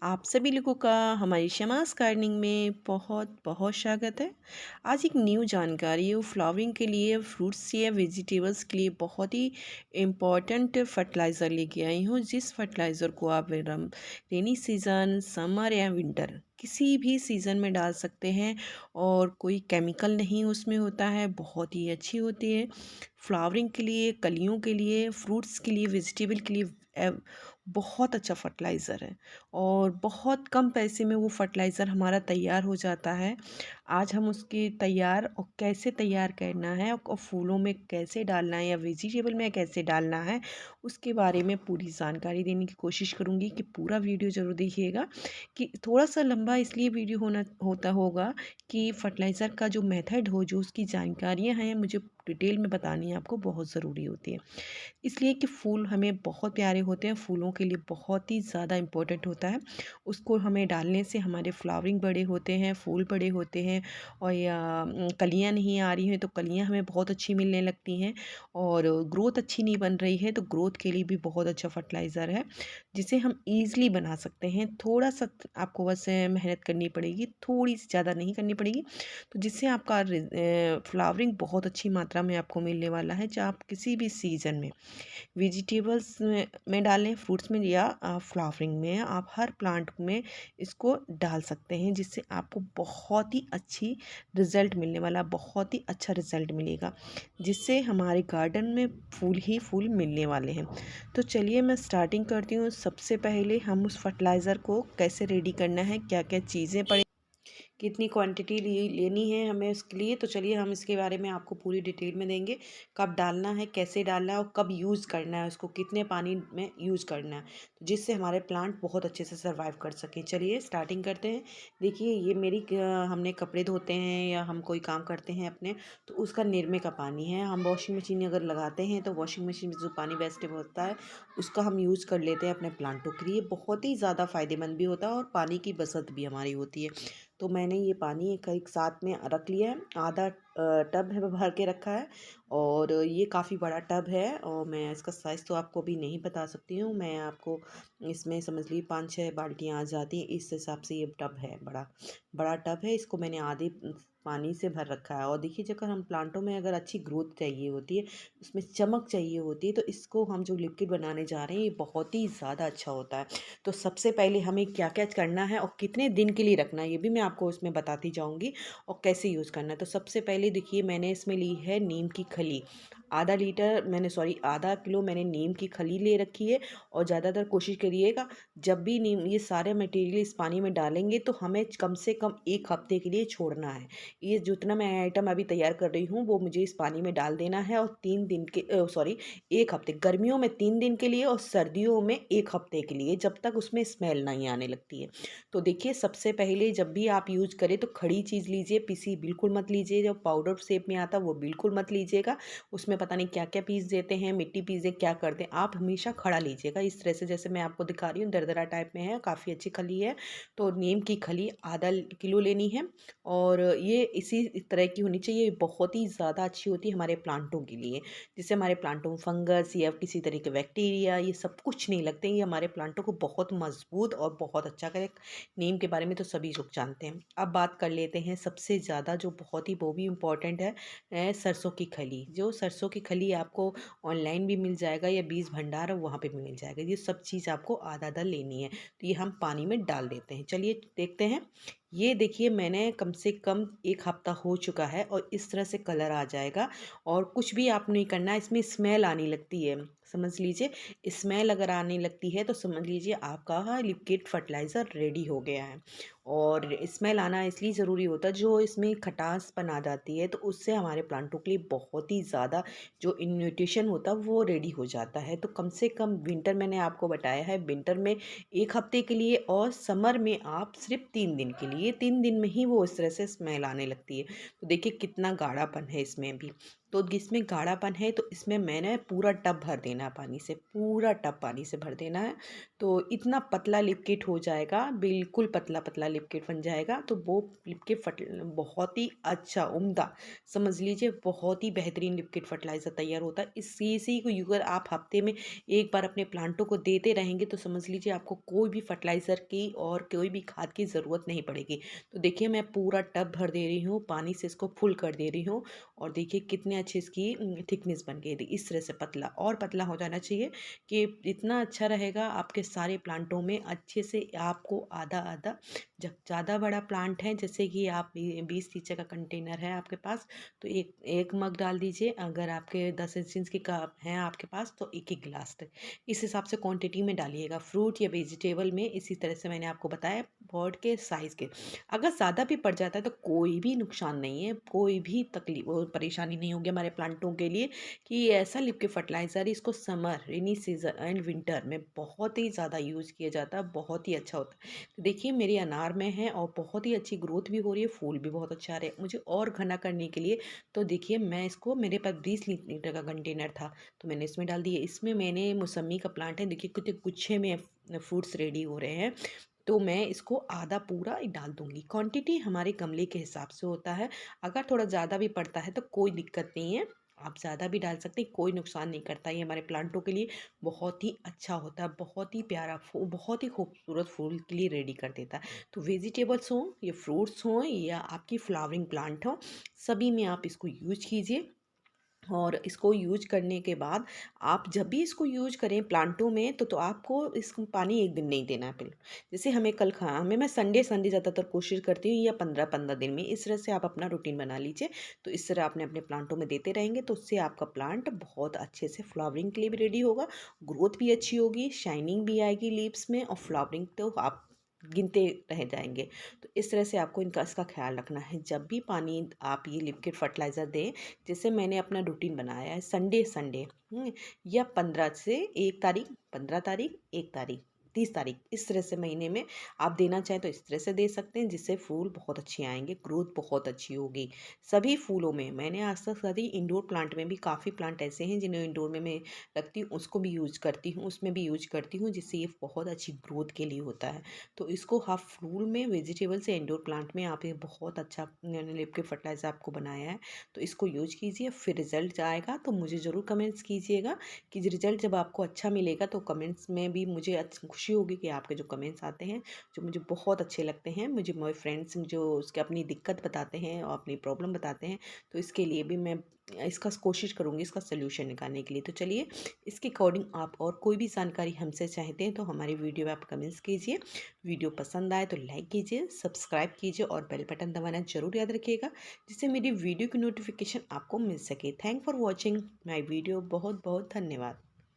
आप सभी लोगों का हमारी शमास गार्डनिंग में बहुत बहुत स्वागत है। आज एक न्यू जानकारी फ्लावरिंग के लिए, फ्रूट्स या वेजिटेबल्स के लिए बहुत ही इम्पॉर्टेंट फर्टिलाइज़र लेके आई हूँ, जिस फर्टिलाइज़र को आप रेनी सीज़न, समर या विंटर किसी भी सीज़न में डाल सकते हैं और कोई केमिकल नहीं उसमें होता है। बहुत ही अच्छी होती है फ्लावरिंग के लिए, कलियों के लिए, फ्रूट्स के लिए, वेजिटेबल के लिए। बहुत अच्छा फर्टिलाइज़र है और बहुत कम पैसे में वो फर्टिलाइज़र हमारा तैयार हो जाता है। आज हम उसकी तैयार और कैसे तैयार करना है और फूलों में कैसे डालना है या वेजिटेबल में कैसे डालना है, उसके बारे में पूरी जानकारी देने की कोशिश करूँगी कि पूरा वीडियो ज़रूर देखिएगा। कि थोड़ा सा लंबा इसलिए वीडियो होता होगा कि फर्टिलाइज़र का जो मेथड हो, जो उसकी जानकारियाँ हैं, मुझे डिटेल में बतानी आपको बहुत ज़रूरी होती है। इसलिए कि फूल हमें बहुत प्यारे होते हैं, फूलों के लिए बहुत ही ज़्यादा इम्पोर्टेंट होता है। उसको हमें डालने से हमारे फ्लावरिंग बड़े होते हैं, फूल बड़े होते हैं। और या कलियाँ नहीं आ रही हैं तो कलियाँ हमें बहुत अच्छी मिलने लगती हैं। और ग्रोथ अच्छी नहीं बन रही है तो ग्रोथ के लिए भी बहुत अच्छा फर्टिलाइज़र है, जिसे हम ईज़िली बना सकते हैं। थोड़ा-सा आपको बस मेहनत करनी पड़ेगी, थोड़ी-सी, ज़्यादा नहीं करनी पड़ेगी। तो जिससे आपका फ्लावरिंग बहुत अच्छी मात्रा में आपको मिलने वाला है, चाहे आप किसी भी सीज़न में वेजिटेबल्स में डालें, फ्रूट्स में या फ्लावरिंग में, आप हर प्लांट में इसको डाल सकते हैं, जिससे आपको बहुत ही अच्छी रिज़ल्ट मिलने वाला, बहुत ही अच्छा रिज़ल्ट मिलेगा, जिससे हमारे गार्डन में फूल ही फूल मिलने वाले हैं। तो चलिए मैं स्टार्टिंग करती हूँ। सबसे पहले हम उस फर्टिलाइज़र को कैसे रेडी करना है, क्या-क्या चीज़ें पड़े, कितनी क्वांटिटी लेनी है हमें उसके लिए, तो चलिए हम इसके बारे में आपको पूरी डिटेल में देंगे। कब डालना है, कैसे डालना है और कब यूज़ करना है उसको, कितने पानी में यूज़ करना है, तो जिससे हमारे प्लांट बहुत अच्छे से सर्वाइव कर सकें। चलिए स्टार्टिंग करते हैं। देखिए ये हमने कपड़े धोते हैं या हम कोई काम करते हैं अपने, तो उसका निरमे का पानी है। हम वॉशिंग मशीन अगर लगाते हैं तो वॉशिंग मशीन में जो पानी वेस्ट होता है उसका हम यूज़ कर लेते हैं अपने प्लांटों के लिए। बहुत ही ज़्यादा फ़ायदेमंद भी होता है और पानी की बचत भी हमारी होती है। तो मैंने ये पानी एक साथ में रख लिया है। आधा टब है भर के रखा है और ये काफ़ी बड़ा टब है और मैं इसका साइज़ तो आपको अभी नहीं बता सकती हूँ। मैं आपको इसमें समझ लीजिए 5-6 बाल्टियाँ आ जाती हैं, इस हिसाब से ये टब है, बड़ा बड़ा टब है। इसको मैंने आधे पानी से भर रखा है। और देखिए, जब हम प्लांटों में अगर अच्छी ग्रोथ चाहिए होती है, उसमें चमक चाहिए होती है, तो इसको हम जो लिक्विड बनाने जा रहे हैं ये बहुत ही ज़्यादा अच्छा होता है। तो सबसे पहले हमें क्या क्या करना है और कितने दिन के लिए रखना है, ये भी मैं आपको इसमें बताती जाऊंगी और कैसे यूज़ करना है। तो सबसे पहले देखिए, मैंने इसमें ली है नीम की खली। आधा किलो मैंने नीम की खली ले रखी है। और ज़्यादातर कोशिश करिएगा, जब भी नीम ये सारे मटेरियल इस पानी में डालेंगे तो हमें कम से कम 1 हफ्ते के लिए छोड़ना है। ये जितना मैं आइटम अभी तैयार कर रही हूँ वो मुझे इस पानी में डाल देना है। और 1 हफ्ते, गर्मियों में 3 दिन के लिए और सर्दियों में 1 हफ्ते के लिए, जब तक उसमें स्मेल नहीं आने लगती है। तो देखिए, सबसे पहले जब भी आप यूज करें तो खड़ी चीज़ लीजिए, पीसी बिल्कुल मत लीजिए। जो पाउडर शेप में आता है वो बिल्कुल मत लीजिएगा। उसमें पता नहीं क्या क्या पीस देते हैं, मिट्टी पीस दे क्या करते हैं। आप हमेशा खड़ा लीजिएगा इस तरह से, जैसे मैं आपको दिखा रही हूँ, दरदरा टाइप में है, काफ़ी अच्छी खली है। तो नीम की खली आधा किलो लेनी है और ये इसी तरह की होनी चाहिए। बहुत ही ज़्यादा अच्छी होती है हमारे प्लांटों के लिए, जिससे हमारे प्लांटों में फंगस या किसी तरह के बैक्टीरिया ये सब कुछ नहीं लगते। ये हमारे प्लांटों को बहुत मजबूत और बहुत अच्छा करे। नीम के बारे में तो सभी लोग जानते हैं। अब बात कर लेते हैं सबसे ज़्यादा जो बहुत ही वो भी इम्पोर्टेंट है सरसों की खली। जो सरसों की खली आपको ऑनलाइन भी मिल जाएगा या बीज भंडार है वहाँ पे भी मिल जाएगा। ये सब चीज़ आपको आधा आधा लेनी है। तो ये हम पानी में डाल देते हैं। चलिए देखते हैं। ये देखिए, मैंने कम से कम 1 हफ्ता हो चुका है और इस तरह से कलर आ जाएगा। और कुछ भी आप नहीं करना है, इसमें स्मेल आने लगती है, समझ लीजिए। स्मेल अगर आने लगती है तो समझ लीजिए आपका लिक्विड फर्टिलाइज़र रेडी हो गया है। और स्मेल आना इसलिए ज़रूरी होता है, जो इसमें खटासपन आ जाती है तो उससे हमारे प्लांटों के लिए बहुत ही ज़्यादा जो न्यूट्रिशन होता है वो रेडी हो जाता है। तो कम से कम विंटर, मैंने आपको बताया है, विंटर में 1 हफ्ते के लिए और समर में आप सिर्फ 3 दिन के लिए, 3 दिन में ही वो इस तरह से स्मेल आने लगती है। तो देखिए कितना गाढ़ापन है इसमें भी। तो जिसमें गाढ़ापन है तो इसमें मैंने पूरा टब भर देना है पानी से, पूरा टब पानी से भर देना है। तो इतना पतला लिक्विड हो जाएगा, बिल्कुल पतला पतला लिक्विड बन जाएगा, तो वो लिक्विड बहुत ही अच्छा उम्दा, समझ लीजिए बहुत ही बेहतरीन लिक्विड फर्टिलाइज़र तैयार होता है। इसी को अगर आप हफ्ते में एक बार अपने प्लांटों को देते रहेंगे तो समझ लीजिए आपको कोई भी फर्टिलाइज़र की और कोई भी खाद की ज़रूरत नहीं पड़ेगी। तो देखिए मैं पूरा टब भर दे रही हूँ, पानी से इसको फुल कर दे रही हूँ और देखिए कितने अच्छे इसकी थिकनेस बन गई थी। इस तरह से पतला और पतला हो जाना चाहिए कि इतना अच्छा रहेगा आपके सारे प्लांटों में अच्छे से आपको आधा-आधा। जब ज़्यादा बड़ा प्लांट है, जैसे कि आप 20 लीटर का कंटेनर है आपके पास, तो एक एक मग डाल दीजिए। अगर आपके 10 इंच की कप हैं आपके पास तो एक एक गिलास तक, इस हिसाब से क्वांटिटी में डालिएगा फ्रूट या वेजिटेबल में। इसी तरह से मैंने आपको बताया पॉट के साइज़ के। अगर ज़्यादा भी पड़ जाता है तो कोई भी नुकसान नहीं है, कोई भी तकलीफ और परेशानी नहीं होगी हमारे प्लांटों के लिए कि ये ऐसा लिक्विड फर्टिलाइज़र इसको summer, rainy season and winter में बहुत ही ज़्यादा यूज़ किया जाता है, बहुत ही अच्छा होता है। तो देखिए मेरी अनार में है और बहुत ही अच्छी ग्रोथ भी हो रही है, फूल भी बहुत अच्छा आ रहे हैं। मुझे और घना करने के लिए तो देखिए मैं इसको, मेरे पास 20 लीटर का कंटेनर था तो मैंने इसमें डाल दिया। इसमें मैंने मौसमी का प्लांट है, देखिए कितने गुच्छे में फ्रूट्स रेडी हो रहे हैं। तो मैं इसको आधा पूरा ही डाल दूंगी। क्वांटिटी हमारे गमले के हिसाब से होता है, अगर थोड़ा ज़्यादा भी पड़ता है तो कोई दिक्कत नहीं है, आप ज़्यादा भी डाल सकते हैं, कोई नुकसान नहीं करता। ये हमारे प्लांटों के लिए बहुत ही अच्छा होता है, बहुत ही प्यारा बहुत ही खूबसूरत फूल के लिए रेडी कर देता है। तो वेजिटेबल्स हों या फ्रूट्स हों या आपकी फ्लावरिंग प्लांट हो, सभी में आप इसको यूज कीजिए। और इसको यूज करने के बाद आप जब भी इसको यूज करें प्लांटों में तो आपको इसको पानी एक दिन नहीं देना है बिल्कुल। जैसे हमें कल खा हमें मैं संडे संडे ज़्यादातर कोशिश करती हूँ, या 15-15 दिन में, इस तरह से आप अपना रूटीन बना लीजिए। तो इस तरह आपने अपने प्लांटों में देते रहेंगे तो उससे आपका प्लांट बहुत अच्छे से फ्लावरिंग के लिए भी रेडी होगा, ग्रोथ भी अच्छी होगी, शाइनिंग भी आएगी लीव्स में, और फ्लावरिंग तो आप गिनते रह जाएंगे। तो इस तरह से आपको इसका ख्याल रखना है जब भी पानी आप ये लिक्विड फर्टिलाइज़र दें। जैसे मैंने अपना रूटीन बनाया है संडे संडे, या 15 से 1 तारीख, 15 तारीख, 1 तारीख, 30 तारीख, इस तरह से महीने में आप देना चाहें तो इस तरह से दे सकते हैं, जिससे फूल बहुत अच्छे आएंगे, ग्रोथ बहुत अच्छी होगी। सभी फूलों में मैंने आज तक सभी इंडोर प्लांट में भी काफ़ी प्लांट ऐसे हैं जिन्हें इंडोर में मैं रखती हूँ, उसको भी यूज करती हूँ, उसमें भी यूज करती हूँ, जिससे ये बहुत अच्छी ग्रोथ के लिए होता है। तो इसको आप फूल में, वेजिटेबल से इंडोर प्लांट में आप ये बहुत अच्छा लिक्विड फर्टिलाइजर आपको बनाया है। तो इसको यूज कीजिए, फिर रिजल्ट आएगा तो मुझे ज़रूर कमेंट्स कीजिएगा कि रिजल्ट जब आपको अच्छा मिलेगा तो कमेंट्स में भी मुझे खुशी होगी कि आपके जो कमेंट्स आते हैं जो मुझे बहुत अच्छे लगते हैं। मुझे मेरे फ्रेंड्स जो उसके अपनी दिक्कत बताते हैं और अपनी प्रॉब्लम बताते हैं, तो इसके लिए भी मैं इसका कोशिश करूँगी इसका सल्यूशन निकालने के लिए। तो चलिए, इसके अकॉर्डिंग आप और कोई भी जानकारी हमसे चाहते हैं तो हमारी वीडियो में आप कमेंट्स कीजिए। वीडियो पसंद आए तो लाइक कीजिए, सब्सक्राइब कीजिए और बेल बटन दबाना ज़रूर याद रखिएगा, जिससे मेरी वीडियो की नोटिफिकेशन आपको मिल सके। Thank for watching my video. बहुत बहुत धन्यवाद।